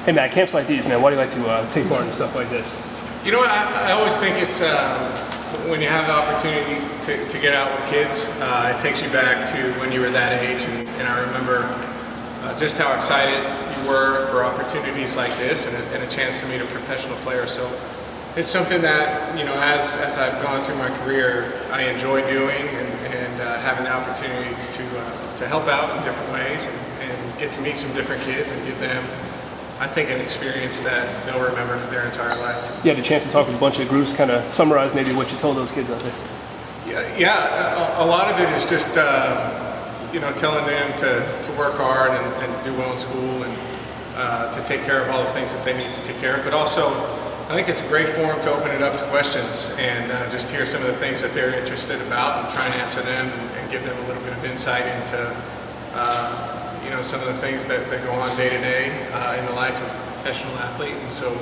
Hey Matt, camps like these, man, why do you like to take part in stuff like this? You know what, I always think it's when you have the opportunity to get out with kids, it takes you back to when you were that age, and I remember just how excited you were for opportunities like this and a chance to meet a professional player. So it's something that, you know, as I've gone through my career, I enjoy doing and having the opportunity to help out in different ways and get to meet some different kids and give them, I think, an experience that they'll remember for their entire life. You had a chance to talk with a bunch of groups, kind of summarize maybe what you told those kids out there. Yeah, a lot of it is just, you know, telling them to work hard and do well in school and to take care of all the things that they need to take care of. But also, I think it's a great forum to open it up to questions and just hear some of the things that they're interested about and try and answer them and give them a little bit of insight into you know, some of the things that go on day to day in the life of a professional athlete. And so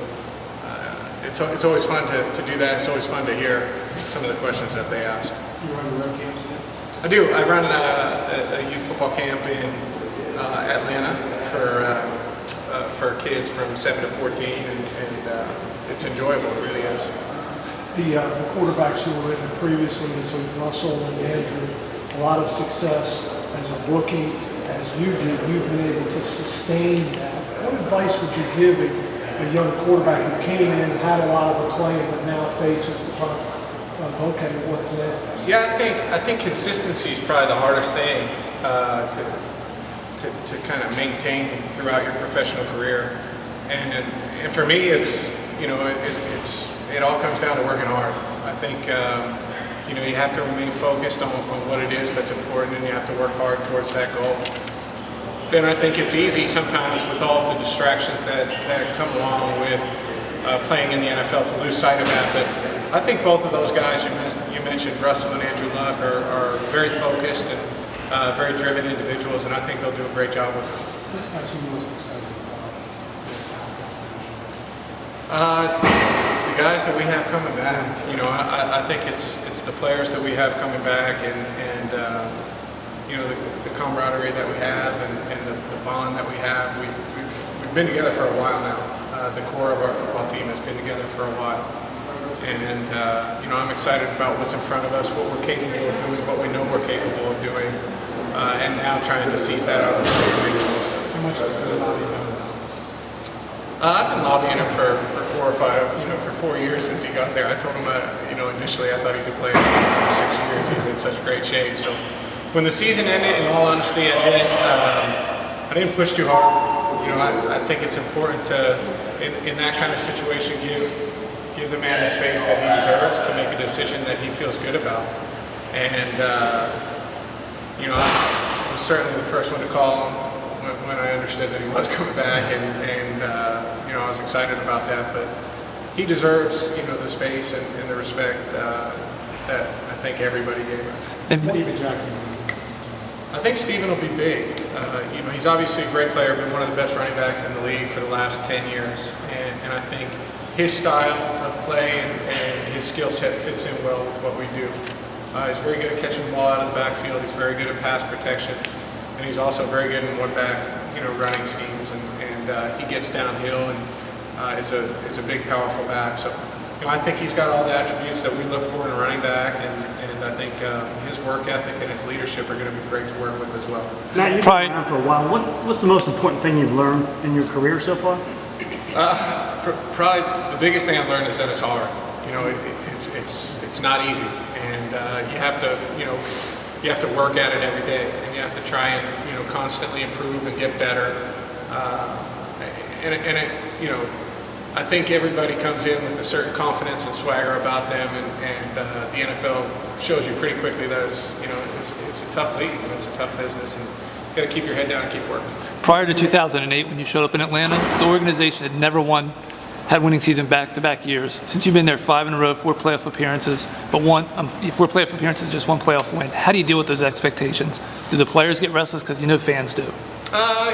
it's always fun to do that. It's always fun to hear some of the questions that they ask. You run the run camps? I do. I run a youth football camp in Atlanta for kids from 7 to 14, and it's enjoyable. It really is. The quarterbacks who were written previously, this week, Russell and Andrew, a lot of success as a rookie, as you did. You've been able to sustain that. What advice would you give a young quarterback who came in, had a lot of acclaim, but now faces the problem of, okay, what's next? Yeah, I think consistency is probably the hardest thing to kind of maintain throughout your professional career. And for me, it's, you know, it all comes down to working hard. I think you know, you have to remain focused on what it is that's important, and you have to work hard towards that goal. Then I think it's easy sometimes with all of the distractions that come along with playing in the NFL to lose sight of that. But I think both of those guys you mentioned, Russell and Andrew Luck, are very focused and very driven individuals, and I think they'll do a great job with it. What's got you most excited about the guys that we have coming back? You know, I think it's the players that we have coming back, and you know, the camaraderie that we have, and the bond that we have. We've been together for a while now. The core of our football team has been together for a while, and you know, I'm excited about what's in front of us, what we're capable of doing, what we know we're capable of doing, and now trying to seize that opportunity. How much have you been lobbying him? I've been lobbying him for 4 or 5, you know, for 4 years since he got there. I told him, you know, initially I thought he could play for 6 years. He's in such great shape. So when the season ended, in all honesty, I didn't push too hard. You know, I think it's important to, in that kind of situation, give the man the space that he deserves to make a decision that he feels good about. And you know, I was certainly the first one to call him when I understood that he was coming back, and you know, I was excited about that. But he deserves, you know, the space and the respect that I think everybody gave him. And Steven Jackson. I think Steven will be big. You know, he's obviously a great player, been one of the best running backs in the league for the last 10 years, and I think his style of play and his skill set fits in well with what we do. He's very good at catching the ball out of the backfield. He's very good at pass protection. And he's also very good in one-back, you know, running schemes, and he gets downhill and is a big, powerful back. So, you know, I think he's got all the attributes that we look for in a running back, and I think his work ethic and his leadership are going to be great to work with as well. Matt, you've been around for a while. What's the most important thing you've learned in your career so far? Probably the biggest thing I've learned is that it's hard. You know, it's not easy, and you have to, you know, you have to work at it every day, and you have to try and, you know, constantly improve and get better. You know, I think everybody comes in with a certain confidence and swagger about them, and the NFL shows you pretty quickly that it's, you know, it's a tough league and it's a tough business, and you got to keep your head down and keep working. Prior to 2008, when you showed up in Atlanta, the organization had never had winning season back-to-back years. Since you've been there 5 in a row, 4 playoff appearances, but 4 playoff appearances, just 1 playoff win. How do you deal with those expectations? Do the players get restless? Because you know fans do.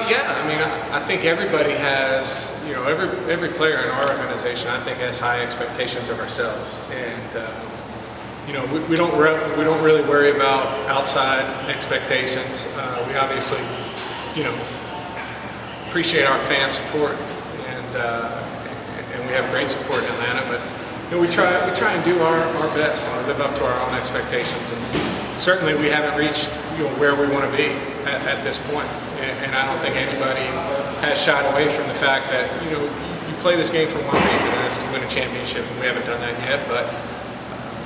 Yeah, I mean, I think everybody has, you know, every player in our organization, I think, has high expectations of ourselves, and you know, we don't really worry about outside expectations. We obviously, you know, appreciate our fan support, and and we have great support in Atlanta. But we try and do our best and live up to our own expectations. And certainly we haven't reached where we want to be at this point. And I don't think anybody has shied away from the fact that you play this game for one reason, and that's to win a championship. And we haven't done that yet, but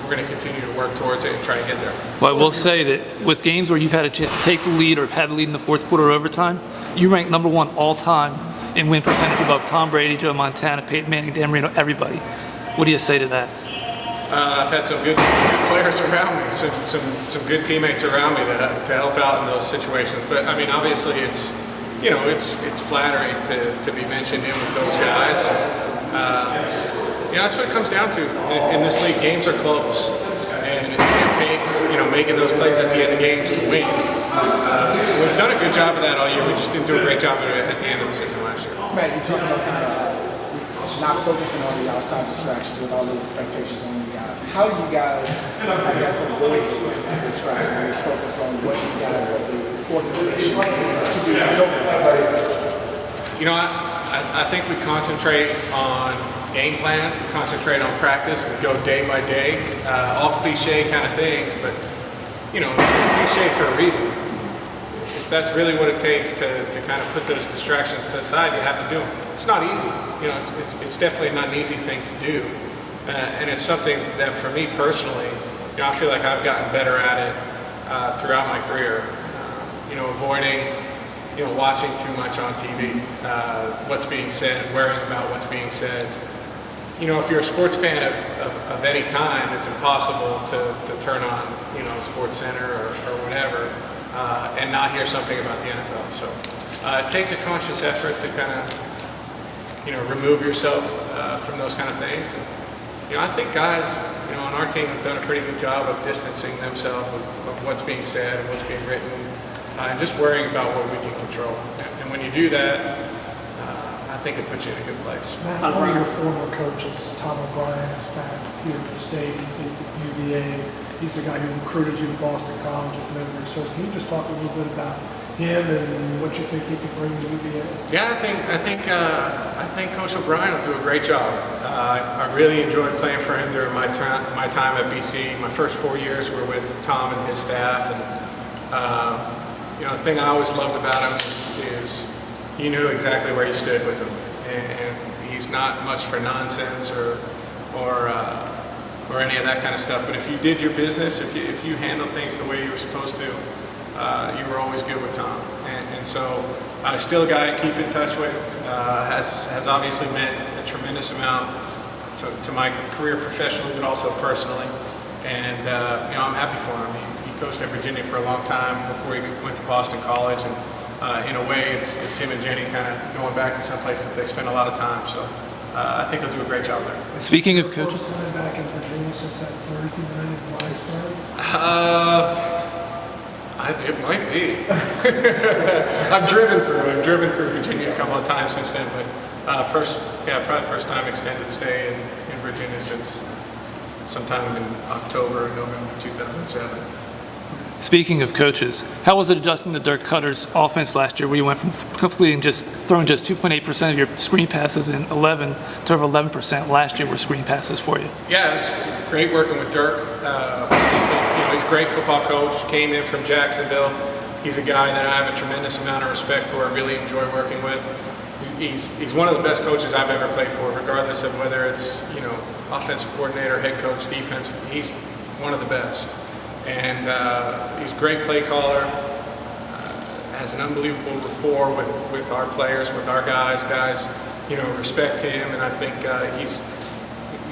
we're going to continue to work towards it and try to get there. Well, I will say that with games where you've had a chance to take the lead or have had the lead in the fourth quarter or overtime, you rank number one all time in win percentage above Tom Brady, Joe Montana, Peyton Manning, Dan Marino, everybody. What do you say to that? I've had some good players around me, some good teammates around me to help out in those situations. But I mean, obviously, it's flattering to be mentioned in with those guys. And, that's what it comes down to in this league. Games are close, and it takes making those plays at the end of games to win. We've done a good job of that all year. We just didn't do a great job of it at the end of the season last year. Matt, you talking about kind of not focusing on the outside distractions with all the expectations on you guys. How do you guys, I guess, avoid those distractions and just focus on what you guys as an organization to do? I think we concentrate on game plans, we concentrate on practice, we go day by day, all cliche kind of things, but cliche for a reason. If that's really what it takes to kind of put those distractions to the side, you have to do them. It's not easy. It's definitely not an easy thing to do. And it's something that for me personally, I feel like I've gotten better at it throughout my career. Avoiding, watching too much on TV, what's being said, worrying about what's being said. If you're a sports fan of any kind, it's impossible to turn on, Sports Center or whatever, and not hear something about the NFL. So it takes a conscious effort to kind of, remove yourself from those kind of things. And, I think guys, on our team have done a pretty good job of distancing themselves of what's being said and what's being written, and just worrying about what we can control. And when you do that, I think it puts you in a good place. Matt, one of your former coaches, Tom O'Brien, is back here at the state at UVA. He's the guy who recruited you to Boston College, if memory serves. Can you just talk a little bit about him and what you think he could bring to UVA? Yeah, I think Coach O'Brien will do a great job. I really enjoyed playing for him during my time at BC. My first 4 years were with Tom and his staff, and the thing I always loved about him is he knew exactly where you stood with him, and he's not much for nonsense or any of that kind of stuff. But if you did your business, if you handled things the way you were supposed to, you were always good with Tom. And so still a guy I keep in touch with, has obviously meant a tremendous amount to my career professionally, but also personally. And I'm happy for him. He coached at Virginia for a long time before he went to Boston College, and in a way, it's him and Jenny kind of going back to someplace that they spend a lot of time. So I think he'll do a great job there. Speaking of coaches, First time back in Virginia since that Thursday night in Blacksburg? It might be. I've driven through Virginia a couple of times since then, but probably first time extended stay in Virginia since sometime in October or November 2007. speaking of coaches, how was it adjusting to Dirk Cutter's offense last year, where you went from throwing just 2.8% of your screen passes in 11 to over 11% last year were screen passes for you? Yeah, it was great working with Dirk. He's a great football coach. Came in from Jacksonville. He's a guy that I have a tremendous amount of respect for. I really enjoy working with. He's one of the best coaches I've ever played for, regardless of whether it's offensive coordinator, head coach, defense. He's one of the best, and he's a great play caller. Has an unbelievable rapport with our players, with our guys. Guys, respect him, and I think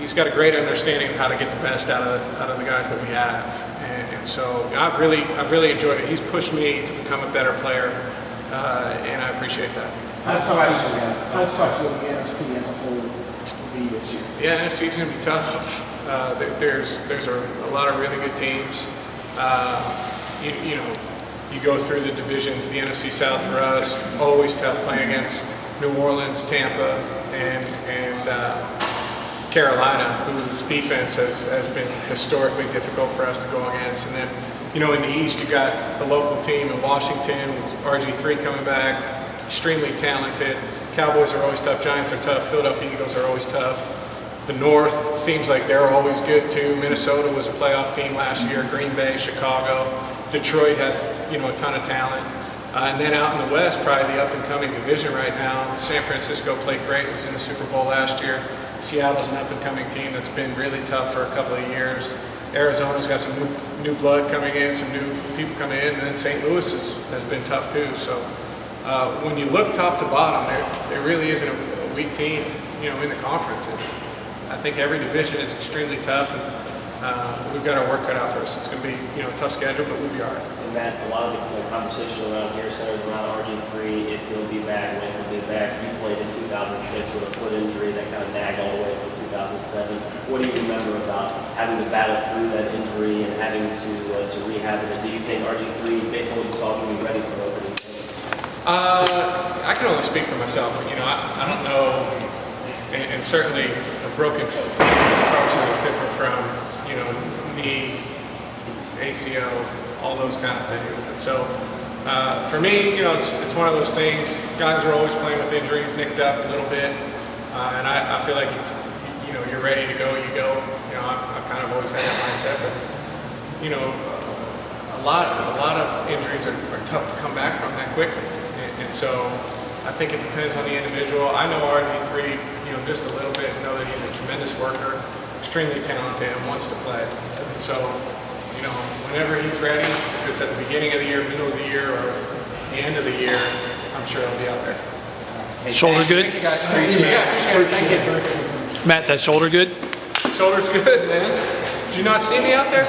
he's got a great understanding of how to get the best out of the guys that we have. And so I've really enjoyed it. He's pushed me to become a better player, and I appreciate that. How tough will the NFC as a whole be this year? Yeah, NFC's going to be tough. There's a lot of really good teams. You go through the divisions. The NFC South for us, always tough playing against New Orleans, Tampa, and Carolina, whose defense has been historically difficult for us to go against. And then, in the East, you got the local team in Washington with RG3 coming back, extremely talented. Cowboys are always tough, Giants are tough, Philadelphia Eagles are always tough. The North seems like they're always good too. Minnesota was a playoff team last year. Green Bay, Chicago, Detroit has a ton of talent. And then out in the West, probably the up-and-coming division right now. San Francisco played great, was in the Super Bowl last year. Seattle's an up-and-coming team that's been really tough for a couple of years. Arizona's got some new blood coming in, some new people coming in, and then St. Louis has been tough too. So when you look top to bottom, there really isn't a weak team, in the conference. And I think every division is extremely tough, and we've got our work cut out for us. It's going to be a tough schedule, but we'll be all right. And Matt, a lot of the conversation around here centers around RG3, if he'll be back, when he'll be back. You played in 2006 with a foot injury that kind of nagged all the way to 2007. What do you remember about having to battle through that injury and having to rehab it? And do you think RG3, based on what you saw, can be ready for opening day? I can only speak for myself. I don't know, and certainly a broken tarsal is different from knee, ACL, all those kind of things. And so for me, it's one of those things. Guys are always playing with injuries, nicked up a little bit, and I feel like if you're ready to go, you go. I've kind of always had that mindset, but a lot of injuries are tough to come back from that quickly, and so I think it depends on the individual. I know RG3, just a little bit, know that he's a tremendous worker, extremely talented, and wants to play. And so, whenever he's ready, if it's at the beginning of the year, middle of the year, or the end of the year, I'm sure he'll be out there. Shoulder good? Thank you guys. Appreciate it. Thank you. Matt, that shoulder good? Shoulder's good, man. Did you not see me out there?